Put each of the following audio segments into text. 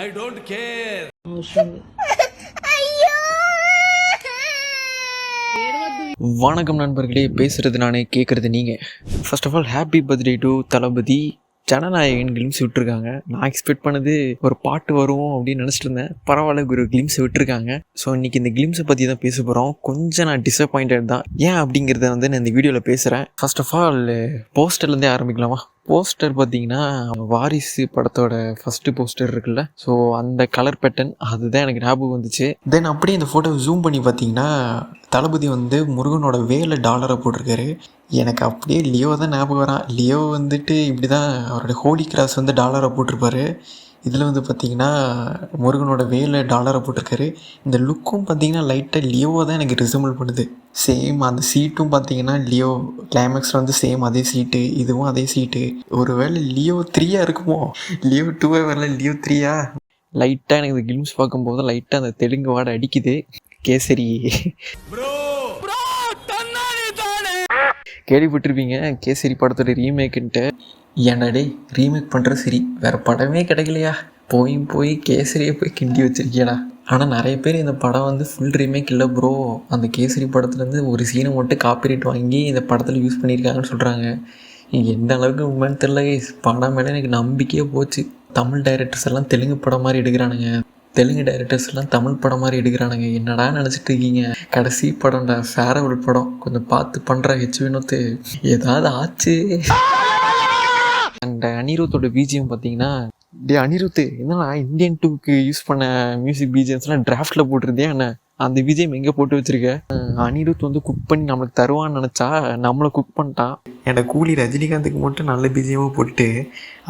I don't care. வணக்கம் நண்பர்களே, பேசுகிறது நானே, கேட்குறது நீங்கள். First of all happy birthday to Thalapathy. Jana Nayagan glimpse விட்டுருக்காங்க. நான் எக்ஸ்பெக்ட் பண்ணது ஒரு பாட்டு வரும் அப்படின்னு நினச்சிட்டு இருந்தேன். பரவாயில்ல, ஒரு கிளிம்ஸ் விட்டுருக்காங்க. ஸோ இன்றைக்கி இந்த கிளிம்ஸை பற்றி தான் பேச போகிறோம். கொஞ்சம் நான் டிசப்பாயிண்டட் தான். ஏன் அப்படிங்கிறத வந்து நான் இந்த வீடியோவில் பேசுகிறேன். ஃபர்ஸ்ட் ஆஃப் ஆல் போஸ்டர்லேருந்தே ஆரம்பிக்கலாமா? போஸ்டர் பார்த்தீங்கன்னா வாரிசு படத்தோட ஃபஸ்ட்டு போஸ்டர் இருக்குல்ல, ஸோ அந்த கலர் பேட்டர்ன் அதுதான் எனக்கு ஞாபகம் வந்துச்சு. தென் அப்படியே இந்த ஃபோட்டோ ஜூம் பண்ணி பார்த்தீங்கன்னா தளபதி வந்து முருகனோட வேலை டாலரை போட்டிருக்காரு. எனக்கு அப்படியே லியோ தான் ஞாபகம் வரான். லியோ வந்துட்டு இப்படி தான் அவரோட ஹோலி கிராஸ் வந்து டாலரை போட்டிருப்பாரு. இதில் வந்து பார்த்திங்கன்னா முருகனோட வேலை டாலரை போட்டிருக்காரு. இந்த லுக்கும் பார்த்திங்கன்னா லைட்டாக லியோவை தான் எனக்கு ரிசம்பிள் பண்ணுது. சேம் அந்த சீட்டும் பார்த்திங்கன்னா லியோ கிளைமேக்ஸில் வந்து சேம் அதே சீட்டு, இதுவும் அதே சீட்டு. ஒரு வேளை லியோ 3 இருக்குமோ? லியோ 2 வரல, லியோ 3. லைட்டாக எனக்கு இந்த கிளிம்ஸ் பார்க்கும்போது லைட்டாக அந்த தெலுங்கு வாடை அடிக்குது. கேசரி கேள்விப்பட்டிருப்பீங்க, கேசரி படத்தோட ரீமேக்குன்ட்டு. என்னடே ரீமேக் பண்ணுற சரி, வேறு படமே கிடைக்கலையா? போய் கேசரியை போய் கிண்டி வச்சிருக்கியடா. ஆனால் நிறைய பேர் இந்த படம் வந்து ஃபுல் ரீமேக் இல்லை ப்ரோ, அந்த கேசரி படத்துலேருந்து ஒரு சீனை மட்டும் காப்பிரைட் வாங்கி இந்த படத்தில் யூஸ் பண்ணியிருக்காங்கன்னு சொல்கிறாங்க. எந்த அளவுக்கு உண்மைன்னு தெரியல. படம் மேலே எனக்கு நம்பிக்கையே போச்சு. தமிழ் டைரக்டர்ஸ் எல்லாம் தெலுங்கு படம் மாதிரி எடுக்கிறானுங்க, தெலுங்கு டைரக்டர்ஸ் எல்லாம் தமிழ் படம் மாதிரி எடுக்கிறானுங்க. என்னடா நினச்சிட்டு இருக்கீங்க? கடைசி படம்டா, ஃபேரவல் படம். கொஞ்சம் பார்த்து பண்ணுற ஹெச் வினோத்து, ஏதாவது ஆச்சு. அந்த அனிருத்தோட பிஜிஎம் பார்த்தீங்கன்னா, அனிருத்து என்னன்னா இந்தியன் 2க்கு யூஸ் பண்ண மியூசிக் பிஜிஎம்ஸ்லாம் டிராஃப்டில் போட்டிருந்தேன். என்ன அந்த பிஜிஎம் எங்கே போட்டு வச்சுருக்க? அனிருத் வந்து குக் பண்ணி நம்மளுக்கு தருவான்னு நினச்சா நம்மளை குக் பண்ணிட்டான். என்னோட கூலி ரஜினிகாந்துக்கு மட்டும் நல்ல பிஜிஎம்மாக போட்டு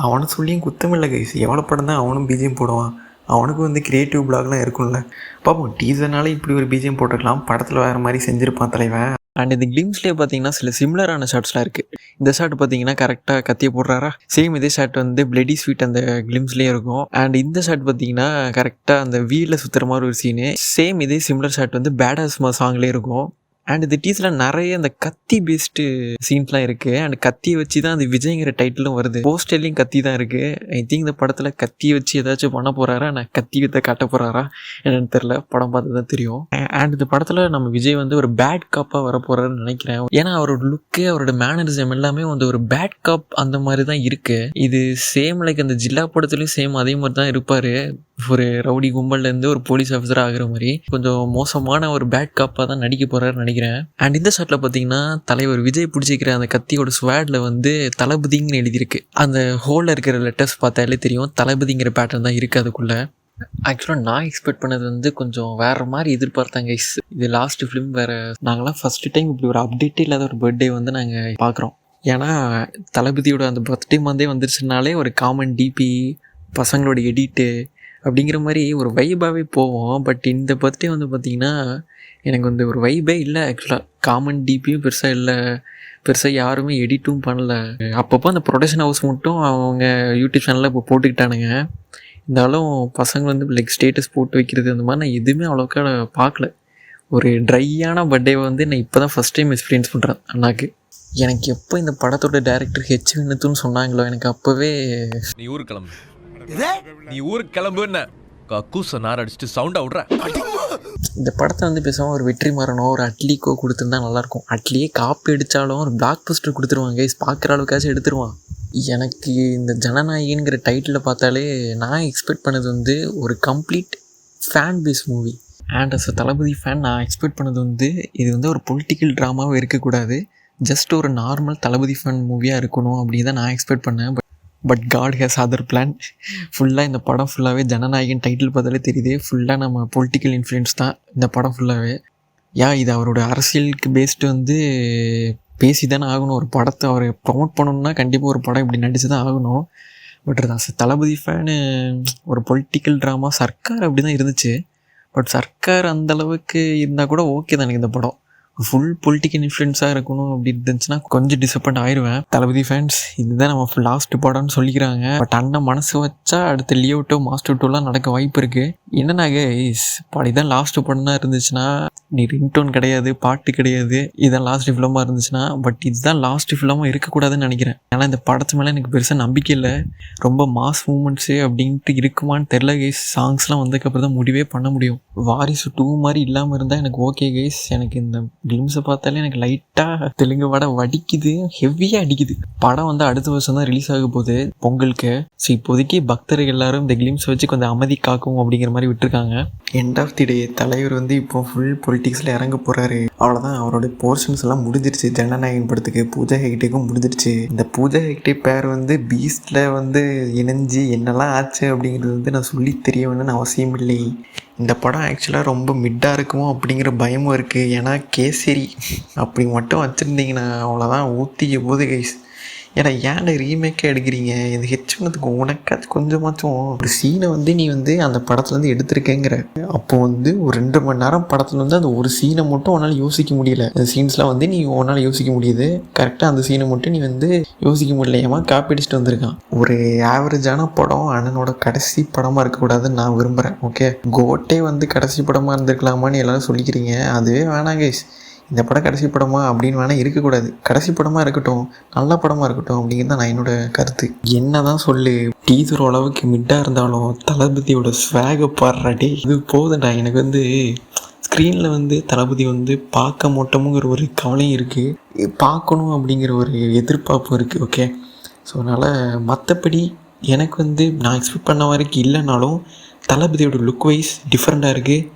அவனை சொல்லியும் குத்தமில்லை கைஸ். எவ்வளோ படம் தான் அவனும் பிஜிஎம் போடுவான். அவனுக்கு வந்து க்ரியேட்டிவ் பிளாக்லாம் இருக்கும்ல. பார்ப்போம், டீசர்னாலே இப்படி ஒரு பிஜிஎம் போட்டுக்கலாம், படத்தில் வேறு மாதிரி செஞ்சுருப்பான் தலைவன். அண்ட் இந்த கிளிம்ஸ்லேயே பார்த்தீங்கன்னா சில சிமிலரான ஷார்ட்ஸ்லாம் இருக்குது. இந்த ஷார்ட் பார்த்தீங்கன்னா கரெக்டாக கத்தியை போடுறாரா, சேம் இதே ஷார்ட் வந்து பிளடி ஸ்வீட் அந்த கிளிம்ஸ்லேயே இருக்கும். அண்ட் இந்த ஷார்ட் பார்த்தீங்கன்னா கரெக்டாக அந்த வீலில் சுற்றுற மாதிரி ஒரு சீனு, சேம் இதே சிமிலர் ஷார்ட் வந்து பேடாஸ் சாங்லேயே இருக்கும். அண்ட் இந்த டீஸில் நிறைய அந்த கத்தி பேஸ்டு சீன்ஸ்லாம் இருக்குது. அண்ட் கத்தியை வச்சு தான் அந்த விஜய்ங்கிற டைட்டிலும் வருது. போஸ்டர்லேயும் கத்தி தான் இருக்குது. ஐ திங்க் இந்த படத்தில் கத்தியை வச்சு ஏதாச்சும் பண்ண போகிறாரா, நான் கத்தி வித்தை காட்ட போகிறாரா என்னன்னு தெரில, படம் பார்த்து தான் தெரியும். அண்ட் இந்த படத்தில் நம்ம விஜய் வந்து ஒரு பேட் காப்பாக வர போகிறாருன்னு நினைக்கிறேன். ஏன்னா அவரோட லுக்கு, அவரோட மேனரிசம் எல்லாமே வந்து ஒரு பேட் காப் அந்த மாதிரி தான் இருக்குது. இது சேம் லைக் அந்த ஜில்லா படத்துலையும் சேம் அதே மாதிரி தான் இருப்பார். ஒரு ரவுடி கும்பல்லேருந்து ஒரு போலீஸ் ஆஃபீஸர் ஆகிற மாதிரி கொஞ்சம் மோசமான ஒரு பேட் காப்பாக தான் நடிக்க போகிறாருன்னு நினைக்கிறேன். அண்ட் இந்த ஷாட்டில் பார்த்தீங்கன்னா தலைவர் விஜய் பிடிச்சிக்கிற அந்த கத்தியோட ஸ்வேடில் வந்து தளபதிங்கன்னு எழுதியிருக்கு. அந்த ஹோலில் இருக்கிற லெட்டர்ஸ் பார்த்தாலே தெரியும் தளபதிங்கிற பேட்டர்ன் தான் இருக்குது அதுக்குள்ளே. ஆக்சுவலாக நான் எக்ஸ்பெக்ட் பண்ணது வந்து கொஞ்சம் வேறு மாதிரி எதிர்பார்த்தாங்க. இது லாஸ்ட் ஃபிலிம் வேறு. நாங்களாம் ஃபஸ்ட்டு டைம் இப்படி ஒரு அப்டேட்டே இல்லாத ஒரு பர்த்டே வந்து நாங்கள் பார்க்குறோம். ஏன்னா தளபதியோட அந்த பர்த்டே மந்தே வந்துருச்சுனாலே ஒரு காமன் டிபி, பசங்களோட எடிட்டு அப்படிங்கிற மாதிரி ஒரு வைபாகவே போவோம். பட் இந்த பர்த்டே வந்து பார்த்திங்கன்னா எனக்கு வந்து ஒரு வைபே இல்லை. ஆக்சுவலாக காமன் டிபியும் பெருசாக இல்லை, பெருசாக யாருமே எடிட்டும் பண்ணல. அப்பப்போ அந்த ப்ரொடக்ஷன் ஹவுஸ் மட்டும் அவங்க யூடியூப் சேனலில் இப்போ போட்டுக்கிட்டானுங்க. இருந்தாலும் பசங்க வந்து லைக் ஸ்டேட்டஸ் போட்டு வைக்கிறது அந்த மாதிரி நான் எதுவுமே அவ்வளோக்கா பார்க்கல. ஒரு ட்ரையான பர்த்டேவை வந்து நான் இப்போ தான் ஃபஸ்ட் டைம் எக்ஸ்பீரியன்ஸ் பண்ணுறேன் அண்ணாக்கு. எனக்கு எப்போ இந்த படத்தோட டைரக்டர் ஹெச் வினோத்துன்னு சொன்னாங்களோ எனக்கு அப்போவே நீ ஊருக்கு கிளம்பு, நீ ஊருக்கு கிளம்புன்னு கக்கூச நார் அடிச்சுட்டு சவுண்ட் அவுட்ற. இந்த படத்தை வந்து பேசாமல் ஒரு வெற்றிமாறனோ ஒரு அட்லிக்கோ கொடுத்துருந்தா நல்லாயிருக்கும். அட்லியே காப்பி அடித்தாலும் ஒரு பிளாக் பஸ்டர் கொடுத்துருவாங்க, பார்க்குற அளவுக்காச்சும் எடுத்துருவான். எனக்கு இந்த ஜனநாயகங்கிற டைட்டில் பார்த்தாலே நான் எக்ஸ்பெக்ட் பண்ணது வந்து ஒரு complete fan base movie. And as a Thalapathy fan நான் எக்ஸ்பெக்ட் பண்ணது வந்து இது வந்து ஒரு பொலிட்டிக்கல் ட்ராமாவும் இருக்கக்கூடாது, ஜஸ்ட் ஒரு நார்மல் தளபதி ஃபேன் மூவியாக இருக்கணும் அப்படின்னு தான் நான் எக்ஸ்பெக்ட் பண்ணேன். But God has other plan. ஃபுல்லாக இந்த படம் ஃபுல்லாகவே ஜனநாயகன் டைட்டில் பார்த்தாலே தெரியுது, ஃபுல்லாக நம்ம பொலிட்டிக்கல் இன்ஃப்ளூயன்ஸ் தான் இந்த படம் ஃபுல்லாகவே. இது அவரோட அரசியலுக்கு பேஸ்டு வந்து பேசி தானே ஆகணும். ஒரு படத்தை அவர் ப்ரொமோட் பண்ணணுன்னா கண்டிப்பாக ஒரு படம் இப்படி நடிச்சு தான் ஆகணும். பட் அது தளபதி ஃபேனு ஒரு பொலிட்டிக்கல் ட்ராமா சர்க்கார் அப்படி தான் இருந்துச்சு. பட் சர்க்கார் அந்தளவுக்கு இருந்தால் கூட ஓகே தான் எனக்கு இந்த படம். ஃபுல் பொலிட்டிக்கல் இன்ஃப்ளூயன்ஸாக இருக்கணும் அப்படி இருந்துச்சுன்னா கொஞ்சம் டிசப்பாயிண்ட் ஆயிடுவேன். தளபதி ஃபேன்ஸ் இதுதான் நம்ம லாஸ்ட் படம்னு சொல்லிக்கிறாங்க. பட் அண்ணன் மனசு வச்சா அடுத்த லியோ 2 மாஸ்டர் 2லாம் நடக்க வாய்ப்பு இருக்குது. என்னன்னாக படம் இதான் லாஸ்ட் படம்னா இருந்துச்சுன்னா நீ ரிங்டோன் கிடையாது, பாட்டு கிடையாது, இதான் லாஸ்ட் ஃபிலிமாக இருந்துச்சுன்னா, பட் இதுதான் லாஸ்ட் ஃபிலிமாக இருக்கக்கூடாதுன்னு நினைக்கிறேன். ஏன்னா இந்த படத்து மேலே எனக்கு பெருசாக நம்பிக்கை இல்லை. ரொம்ப மாஸ் மூமெண்ட்ஸு அப்படின்ட்டு இருக்குமான்னு தெரில கைஸ். சாங்ஸ்லாம் வந்ததுக்கப்புறம் தான் முடிவே பண்ண முடியும். வாரிசு 2 மாதிரி இல்லாமல் இருந்தால் எனக்கு ஓகே கைஸ். எனக்கு இந்த கிளிம்ஸை பார்த்தாலே எனக்கு லைட்டாக தெலுங்கு வடை வடிக்குது, ஹெவியாக அடிக்குது. படம் வந்து அடுத்த வருஷம் தான் ரிலீஸ் ஆக போகுது பொங்கலுக்கு. ஸோ இப்போதைக்கு பக்தர்கள் எல்லாரும் இந்த கிளிம்ஸை வச்சு கொஞ்சம் அமைதி காக்கும் அப்படிங்கிற மாதிரி விட்டுருக்காங்க. எண்ட் ஆஃப் தி டே தலைவர் வந்து இப்போ ஃபுல் பொலிட்டிக்ஸில் இறங்க போகிறாரு. அவ்வளோதான், அவரோட போர்ஷன்ஸ் எல்லாம் முடிஞ்சிருச்சு. ஜனநாயகன் படத்துக்கு பூஜா ஹெக்டேக்கும் முடிஞ்சிருச்சு. இந்த பூஜா ஹெக்டே பேர் வந்து பீஸ்டில் வந்து இணைஞ்சு என்னெல்லாம் ஆச்சு அப்படிங்கிறது வந்து நான் சொல்லி தெரிய வேணும்னு அவசியம் இல்லை. இந்த படம் ஆக்சுவலாக ரொம்ப மிட்டாக இருக்குமோ அப்படிங்கிற பயமும் இருக்குது. ஏன்னா கேசரி அப்படி மட்டும் வச்சுருந்தீங்கன்னா அவ்வளோதான், ஊற்றிக்க போது கைஸ். ஏன்னா ஏன்டா ரீமேக்காக எடுக்கிறீங்க? இது ஹெச்னதுக்கு உனக்காச்சு கொஞ்சமாச்சும் ஒரு சீனை வந்து நீ வந்து அந்த படத்துலேருந்து எடுத்திருக்கேங்கிற. அப்போ வந்து ஒரு 2 மணி நேரம் படத்தில் வந்து அந்த ஒரு சீனை மட்டும் உன்னால் யோசிக்க முடியல. அந்த சீன்ஸ்லாம் வந்து நீ உன்னால் யோசிக்க முடியுது, கரெக்டாக அந்த சீனை மட்டும் நீ வந்து யோசிக்க முடியல. ஏமா காப்பி அடிச்சுட்டு வந்திருக்கான். ஒரு ஆவரேஜான படம் அண்ணனோட கடைசி படமாக இருக்கக்கூடாதுன்னு நான் விரும்புகிறேன். ஓகே, கோட்டே வந்து கடைசி படமாக இருந்திருக்கலாமான்னு எல்லோரும் சொல்லிக்கிறீங்க. அதுவே வேணாம் கைஸ். இந்த படம் கடைசி படமா அப்படின்னு வேணால் இருக்கக்கூடாது. கடைசி படமாக இருக்கட்டும், நல்ல படமாக இருக்கட்டும் அப்படிங்கிறது தான் நான் என்னோட கருத்து. என்ன தான் சொல்லு, டீசர் அளவுக்கு மிட்டாக இருந்தாலும் தளபதியோட ஸ்வாகை பாடுறாடே இது போதுண்டா. எனக்கு வந்து ஸ்க்ரீனில் வந்து தளபதி வந்து பார்க்க மாட்டோமுங்கிற ஒரு கவலையும் இருக்குது, பார்க்கணும் அப்படிங்கிற ஒரு எதிர்பார்ப்பும் இருக்குது. ஓகே, ஸோ அதனால் மற்றபடி எனக்கு வந்து நான் எக்ஸ்பெக்ட் பண்ண வரைக்கும் இல்லைனாலும் தளபதியோட லுக் வைஸ் டிஃப்ரெண்ட்டாக இருக்குது,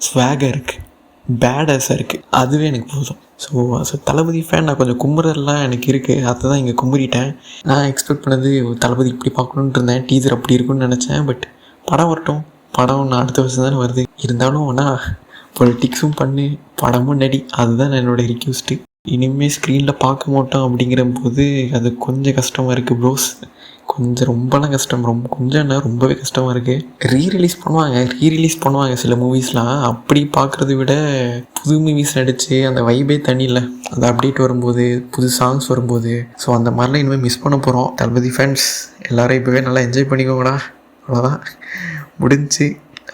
ஸ்வாகாக இருக்குது, பேடாஸாக இருக்குது. அதுவே எனக்கு போதும். ஸோ தளபதி ஃபேன் நான் கொஞ்சம் கும்புறதெல்லாம் எனக்கு இருக்குது. அதை தான் இங்கே கும்பிட்டேன். நான் எக்ஸ்பெக்ட் பண்ணது தளபதி இப்படி பார்க்கணுன்ட்டு இருந்தேன், டீசர் அப்படி இருக்குன்னு நினச்சேன். பட் படம் வரட்டும், படம் நான் அடுத்த வருஷம் தானே வருது. இருந்தாலும் ஆனால் பொலிட்டிக்ஸும் பண்ணு, படமும் நடி, அதுதான் என்னோடய ரிக்வெஸ்ட்டு. இனிமேல் ஸ்க்ரீனில் பார்க்க மாட்டோம் அப்படிங்கிற போது அது கொஞ்சம் கஷ்டமாக இருக்குது ப்ரோஸ். கொஞ்சம் ரொம்பலாம் கஷ்டம், கொஞ்சம் என்ன ரொம்பவே கஷ்டமாக இருக்குது. ரீரிலீஸ் பண்ணுவாங்க சில மூவிஸ்லாம். அப்படி பார்க்குறத விட புது மூவிஸ் நடித்து அந்த வைபே தனி இல்லை. அந்த அப்டேட் வரும்போது, புது சாங்ஸ் வரும்போது, ஸோ அந்த மாதிரிலாம் இனிமேல் மிஸ் பண்ண போகிறோம். தளபதி ஃபேன்ஸ் எல்லோரும் இப்போவே நல்லா என்ஜாய் பண்ணிக்கோங்கடா. அவ்வளோதான், முடிஞ்சு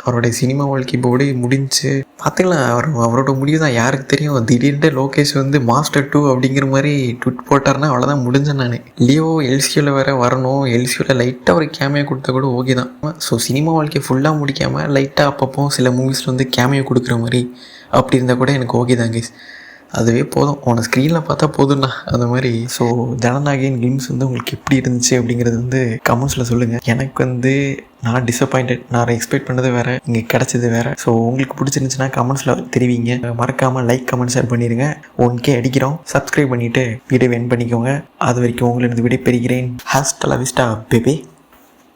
அவருடைய சினிமா வாழ்க்கை இப்போட முடிஞ்சு பார்த்துக்கலாம். அவரோட முடிவு தான், யாருக்கு தெரியும். திடீர்னு லோகேஷ் வந்து மாஸ்டர் 2 அப்படிங்கிற மாதிரி ட்விட் போட்டார்னா அவ்வளோதான், முடிஞ்சேன் நான். லியோ எல்சியூவில் வேறு வரணும், எல்சியூவில் லைட்டாக ஒரு கேமியோ கொடுத்தா கூட ஓகே தான். ஸோ சினிமா வாழ்க்கையை ஃபுல்லாக முடிக்காமல் லைட்டாக அப்பப்போ சில மூவிஸில் வந்து கேமியோ கொடுக்குற மாதிரி அப்படி இருந்தால் கூட எனக்கு ஓகே தான் கைஸ். அதுவே போதும், உன்னை ஸ்க்ரீனில் பார்த்தா போதும்ண்ணா அந்த மாதிரி. ஸோ ஜனநாயகன் கிளிம்ஸ் வந்து உங்களுக்கு எப்படி இருந்துச்சு அப்படிங்கிறது வந்து கமெண்ட்ஸில் சொல்லுங்கள். எனக்கு வந்து நான் டிசப்பாயிண்டட், நான் எக்ஸ்பெக்ட் பண்ணது வேறு, இங்கே கிடச்சது வேறு. ஸோ உங்களுக்கு பிடிச்சிருந்துச்சுன்னா கமெண்ட்ஸில் தெரிவிங்க. மறக்காமல் லைக் கமெண்ட் ஷேர் பண்ணிடுங்க. 1K அடிக்கிறோம். சப்ஸ்கிரைப் பண்ணிவிட்டு வீடியோ எண்ட் பண்ணிக்கோங்க. அது வரைக்கும் உங்களிருந்து விடை பெறுகிறேன். Hostel Vista baby.